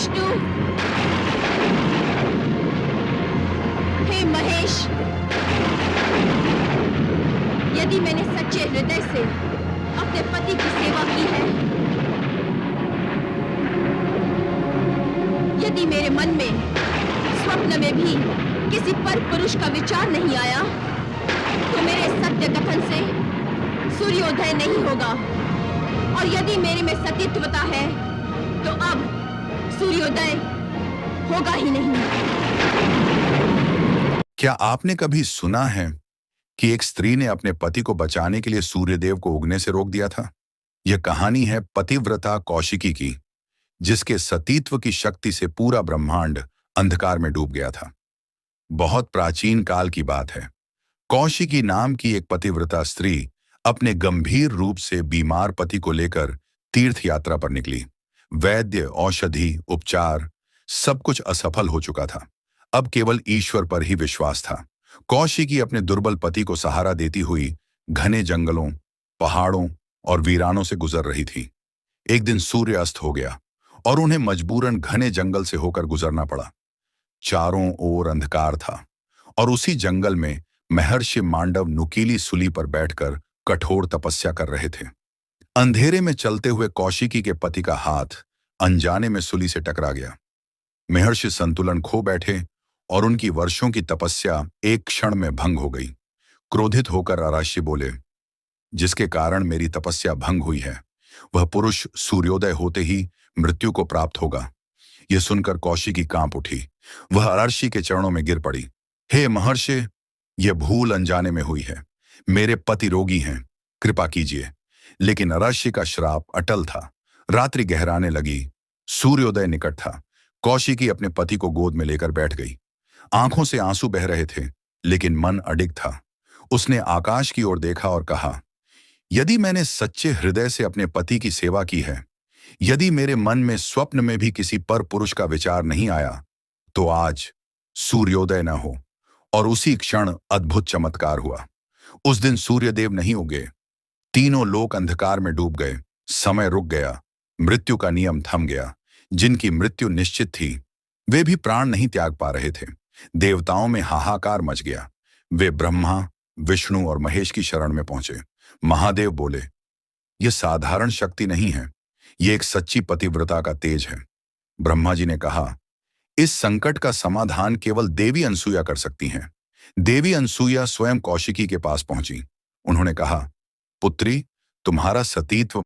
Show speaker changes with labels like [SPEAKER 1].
[SPEAKER 1] विष्णु, हे महेश, यदि मैंने सच्चे हृदय से अपने पति की सेवा की है, यदि मेरे मन में स्वप्न में भी किसी पर पुरुष का विचार नहीं आया, तो मेरे सत्य कथन से सूर्योदय नहीं होगा। और यदि मेरे में सतीत्वता है, तो अब सूर्योदय होगा ही नहीं।
[SPEAKER 2] क्या आपने कभी सुना है कि एक स्त्री ने अपने पति को बचाने के लिए सूर्यदेव को उगने से रोक दिया था? यह कहानी है पतिव्रता कौशिकी की, जिसके सतीत्व की शक्ति से पूरा ब्रह्मांड अंधकार में डूब गया था। बहुत प्राचीन काल की बात है। कौशिकी नाम की एक पतिव्रता स्त्री अपने गंभीर रूप से बीमार पति को लेकर तीर्थ यात्रा पर निकली। वैद्य, औषधि, उपचार सब कुछ असफल हो चुका था। अब केवल ईश्वर पर ही विश्वास था। कौशिकी अपने दुर्बल पति को सहारा देती हुई घने जंगलों, पहाड़ों और वीरानों से गुजर रही थी। एक दिन सूर्य अस्त हो गया और उन्हें मजबूरन घने जंगल से होकर गुजरना पड़ा। चारों ओर अंधकार था और उसी जंगल में महर्षि मांडव नुकीली सूली पर बैठकर कठोर तपस्या कर रहे थे। अंधेरे में चलते हुए कौशिकी के पति का हाथ अनजाने में सूली से टकरा गया। महर्षि संतुलन खो बैठे और उनकी वर्षों की तपस्या एक क्षण में भंग हो गई। क्रोधित होकर अराशी बोले, जिसके कारण मेरी तपस्या भंग हुई है, वह पुरुष सूर्योदय होते ही मृत्यु को प्राप्त होगा। यह सुनकर कौशिकी कांप उठी। वह अराशी के चरणों में गिर पड़ी। हे महर्षि, यह भूल अनजाने में हुई है। मेरे पति रोगी हैं, कृपा कीजिए। लेकिन अराशी का श्राप अटल था। रात्रि गहराने लगी, सूर्योदय निकट था। कौशिकी अपने पति को गोद में लेकर बैठ गई। आंखों से आंसू बह रहे थे, लेकिन मन अडिग था। उसने आकाश की ओर देखा और कहा, यदि मैंने सच्चे हृदय से अपने पति की सेवा की है, यदि मेरे मन में स्वप्न में भी किसी पर पुरुष का विचार नहीं आया, तो आज सूर्योदय न हो। और उसी क्षण अद्भुत चमत्कार हुआ। उस दिन सूर्यदेव नहीं उगे। तीनों लोक अंधकार में डूब गए। समय रुक गया। मृत्यु का नियम थम गया। जिनकी मृत्यु निश्चित थी, वे भी प्राण नहीं त्याग पा रहे थे। देवताओं में हाहाकार मच गया। वे ब्रह्मा, विष्णु और महेश की शरण में पहुंचे। महादेव बोले, यह साधारण शक्ति नहीं है, यह एक सच्ची पतिव्रता का तेज है। ब्रह्मा जी ने कहा, इस संकट का समाधान केवल देवी अनसुया कर सकती हैं। देवी अनसुया स्वयं कौशिकी के पास पहुंची। उन्होंने कहा, पुत्री, तुम्हारा सतीत्व